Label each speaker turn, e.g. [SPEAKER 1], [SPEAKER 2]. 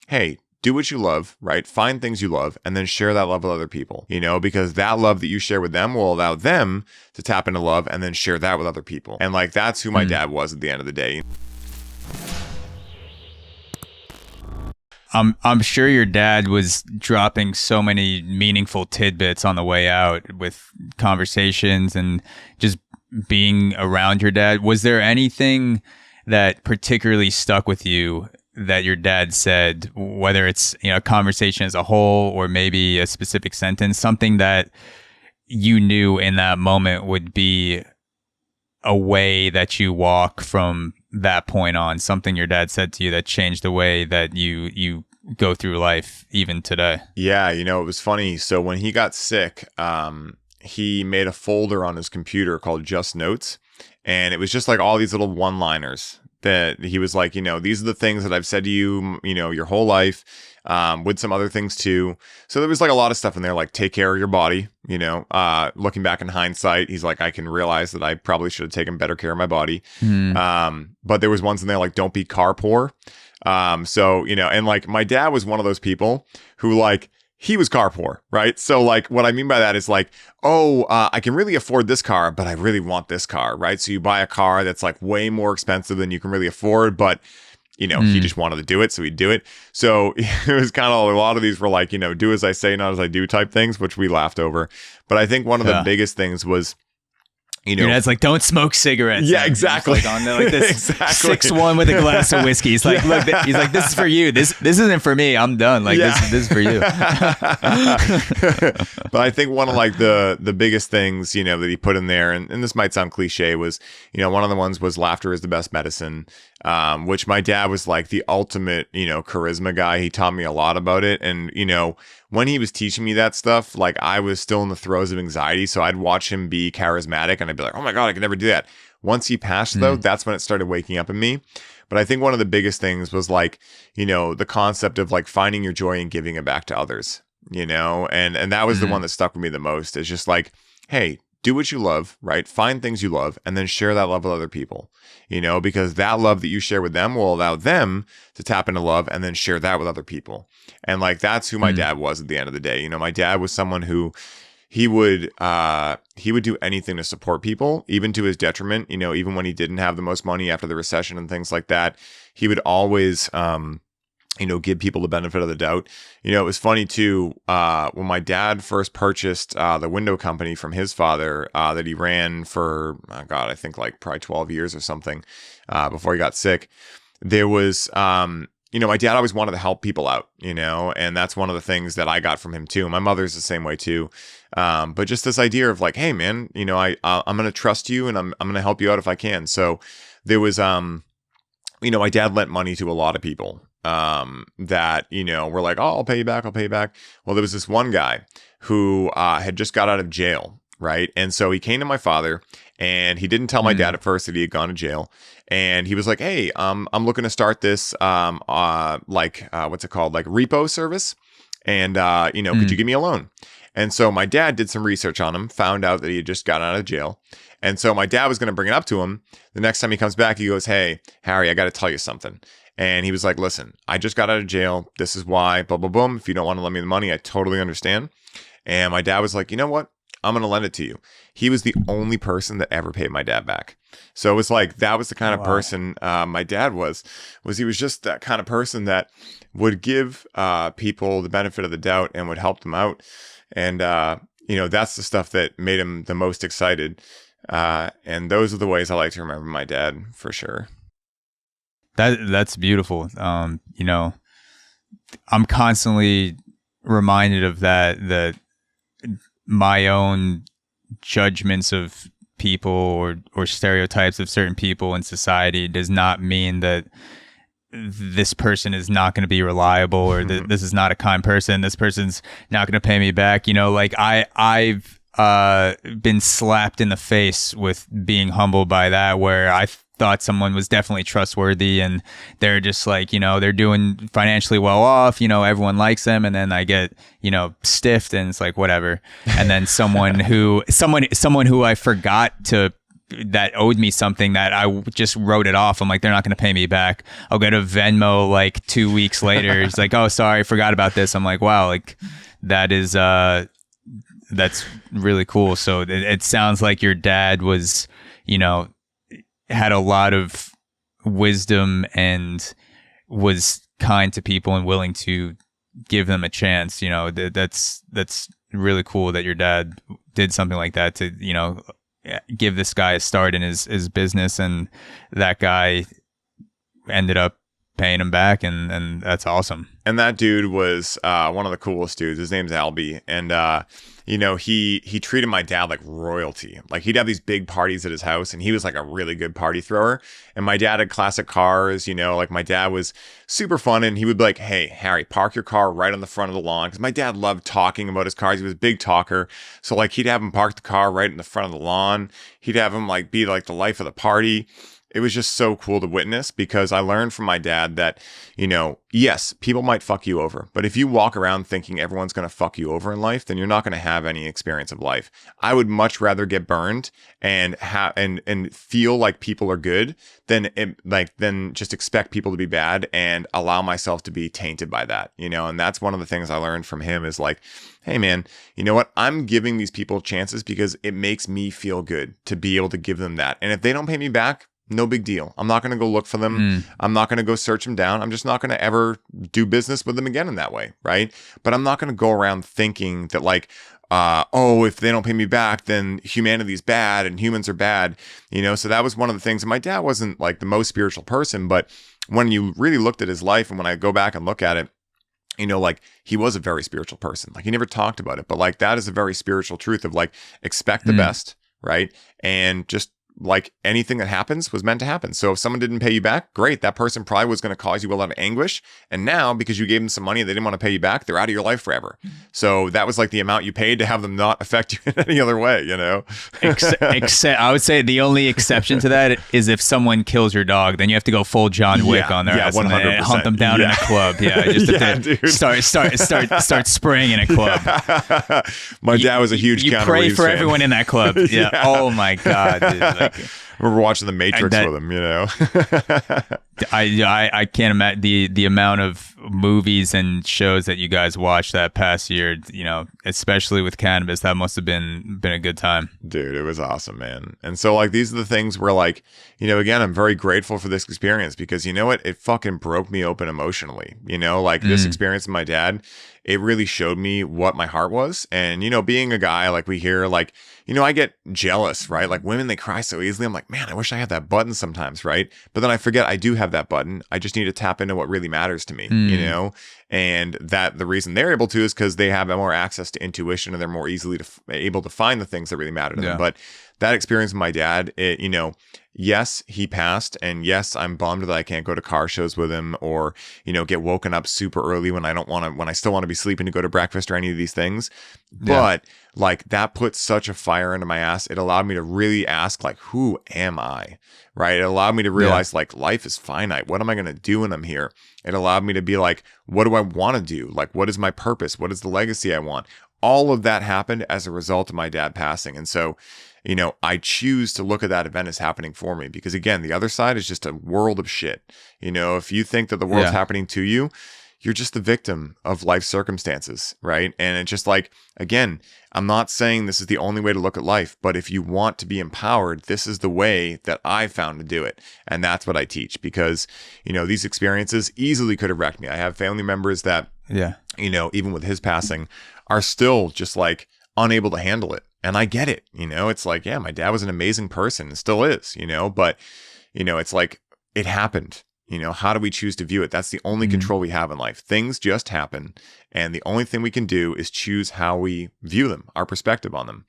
[SPEAKER 1] hey, do what you love, right? Find things you love and then share that love with other people, because that love that you share with them will allow them to tap into love and then share that with other people. And like, that's who my dad was at the end of the day.
[SPEAKER 2] I'm sure your dad was dropping so many meaningful tidbits on the way out with conversations and just being around your dad. Was there anything that particularly stuck with you that your dad said, whether it's a conversation as a whole or maybe a specific sentence, something that you knew in that moment would be a way that you walk from that point on, something your dad said to you that changed the way that you go through life even today?
[SPEAKER 1] Yeah, it was funny. So when he got sick, he made a folder on his computer called Just Notes, and it was just like all these little one-liners that he was like, these are the things that I've said to you, your whole life, with some other things too. So there was like a lot of stuff in there, like take care of your body, looking back in hindsight, he's like, I can realize that I probably should have taken better care of my body. But there was ones in there like, don't be car poor. So, and like my dad was one of those people who like, he was car poor, right? So like what I mean by that is like, I can really afford this car, but I really want this car, right? So you buy a car that's like way more expensive than you can really afford, but he just wanted to do it, so he'd do it. So it was kind of a lot of these were like, do as I say, not as I do type things, which we laughed over. But I think one of the biggest things was,
[SPEAKER 2] your dad's like, don't smoke cigarettes.
[SPEAKER 1] Yeah, exactly.
[SPEAKER 2] Like on like this 6'1" with a glass of whiskey. He's like, look, he's like, this is for you. This isn't for me. I'm done. Like this is for you.
[SPEAKER 1] But I think one of like the biggest things, that he put in there, and this might sound cliche, was, one of the ones was laughter is the best medicine. Which my dad was like the ultimate, charisma guy. He taught me a lot about it. And, when he was teaching me that stuff, like I was still in the throes of anxiety. So I'd watch him be charismatic and I'd be like, oh my God, I could never do that. Once he passed though, that's when it started waking up in me. But I think one of the biggest things was like, the concept of like finding your joy and giving it back to others, and that was the one that stuck with me the most. It's just like, hey, do what you love, right? Find things you love and then share that love with other people, because that love that you share with them will allow them to tap into love and then share that with other people. And like, that's who my dad was at the end of the day. My dad was someone who he would do anything to support people, even to his detriment, even when he didn't have the most money after the recession and things like that. He would always, give people the benefit of the doubt. It was funny too, when my dad first purchased the window company from his father that he ran for, I think like probably 12 years or something before he got sick. There was, my dad always wanted to help people out, and that's one of the things that I got from him too. My mother's the same way too. But just this idea of like, hey man, I'm going to trust you and I'm going to help you out if I can. So there was, my dad lent money to a lot of people that, were like, oh, I'll pay you back. Well, there was this one guy who had just got out of jail, right? And so he came to my father and he didn't tell my dad at first that he had gone to jail. And he was like, hey, I'm looking to start this, what's it called? Like repo service. And, could you give me a loan? And so my dad did some research on him, found out that he had just gotten out of jail. And so my dad was going to bring it up to him. The next time he comes back, he goes, hey, Harry, I got to tell you something. And he was like, listen, I just got out of jail. This is why, blah, blah, boom. If you don't want to lend me the money, I totally understand. And my dad was like, you know what? I'm going to lend it to you. He was the only person that ever paid my dad back. So it was like, that was the kind of person my dad was he was just that kind of person that would give people the benefit of the doubt and would help them out. And, that's the stuff that made him the most excited. And those are the ways I like to remember my dad for sure.
[SPEAKER 2] That's beautiful. I'm constantly reminded of that my own judgments of people or stereotypes of certain people in society does not mean that this person is not going to be reliable or this is not a kind person. This person's not going to pay me back. Like I've been slapped in the face with being humbled by that, where I thought someone was definitely trustworthy and they're just like, they're doing financially well off, everyone likes them. And then I get, stiffed and it's like, whatever. And then someone who I forgot to that owed me something that I just wrote it off. I'm like, they're not going to pay me back. I'll go to Venmo like 2 weeks later. He's like, oh, sorry, I forgot about this. I'm like, wow, like that is, that's really cool. So it sounds like your dad was, had a lot of wisdom and was kind to people and willing to give them a chance. That's really cool that your dad did something like that to, give this guy a start in his business, and that guy ended up paying him back, and that's awesome.
[SPEAKER 1] And that dude was one of the coolest dudes. His name's Albie, and he treated my dad like royalty. Like, he'd have these big parties at his house, and he was like a really good party thrower. And my dad had classic cars, like my dad was super fun, and he would be like, hey, Harry, park your car right on the front of the lawn. Because my dad loved talking about his cars. He was a big talker. So like, he'd have him park the car right in the front of the lawn. He'd have him like be like the life of the party. It was just so cool to witness, because I learned from my dad that, yes, people might fuck you over, but if you walk around thinking everyone's going to fuck you over in life, then you're not going to have any experience of life. I would much rather get burned and feel like people are good than just expect people to be bad and allow myself to be tainted by that, and that's one of the things I learned from him is like, hey man, you know what? I'm giving these people chances because it makes me feel good to be able to give them that. And if they don't pay me back, no big deal. I'm not going to go look for them. I'm not going to go search them down. I'm just not going to ever do business with them again in that way, right? But I'm not going to go around thinking that like, if they don't pay me back, then humanity's bad and humans are bad, So that was one of the things. And my dad wasn't like the most spiritual person, but when you really looked at his life and when I go back and look at it, like he was a very spiritual person. Like he never talked about it, but like that is a very spiritual truth of like, expect the best, right? And just like anything that happens was meant to happen. So if someone didn't pay you back, great. That person probably was going to cause you a lot of anguish. And now, because you gave them some money and they didn't want to pay you back, they're out of your life forever. So that was like the amount you paid to have them not affect you in any other way,
[SPEAKER 2] Except I would say the only exception to that is if someone kills your dog, then you have to go full John Wick on their ass 100%. And hunt them down in a club. Yeah, just start spraying in a club.
[SPEAKER 1] My dad was a huge
[SPEAKER 2] You
[SPEAKER 1] Keanu
[SPEAKER 2] pray
[SPEAKER 1] Reeves
[SPEAKER 2] for
[SPEAKER 1] fan.
[SPEAKER 2] everyone in that club. Yeah. Oh my God, dude. Like,
[SPEAKER 1] I remember watching The Matrix with him,
[SPEAKER 2] I can't imagine the amount of movies and shows that you guys watched that past year, especially with cannabis. That must have been a good time.
[SPEAKER 1] Dude, it was awesome, man. And so like, these are the things where like, again, I'm very grateful for this experience because you know what? It fucking broke me open emotionally, this experience with my dad, it really showed me what my heart was. And, being a guy, like we hear, like, I get jealous, right? Like women, they cry so easily. I'm like, man, I wish I had that button sometimes, right? But then I forget I do have that button. I just need to tap into what really matters to me, and that the reason they're able to is because they have more access to intuition and they're more easily able to find the things that really matter to them. But that experience with my dad, yes, he passed, and yes, I'm bummed that I can't go to car shows with him or, get woken up super early when I still want to be sleeping to go to breakfast or any of these things. But like that put such a fire into my ass. It allowed me to really ask, like, who am I? Right? It allowed me to realize like life is finite. What am I going to do when I'm here? It allowed me to be like, what do I want to do? Like, what is my purpose? What is the legacy I want? All of that happened as a result of my dad passing. And so, I choose to look at that event as happening for me because again, the other side is just a world of shit. If you think that the world's happening to you, you're just the victim of life circumstances, right? And it's just like, again, I'm not saying this is the only way to look at life, but if you want to be empowered, this is the way that I found to do it. And that's what I teach because, these experiences easily could have wrecked me. I have family members that, even with his passing, are still just like unable to handle it. And I get it, it's like, yeah, my dad was an amazing person and still is, but, it's like it happened. How do we choose to view it? That's the only control we have in life. Things just happen. And the only thing we can do is choose how we view them, our perspective on them.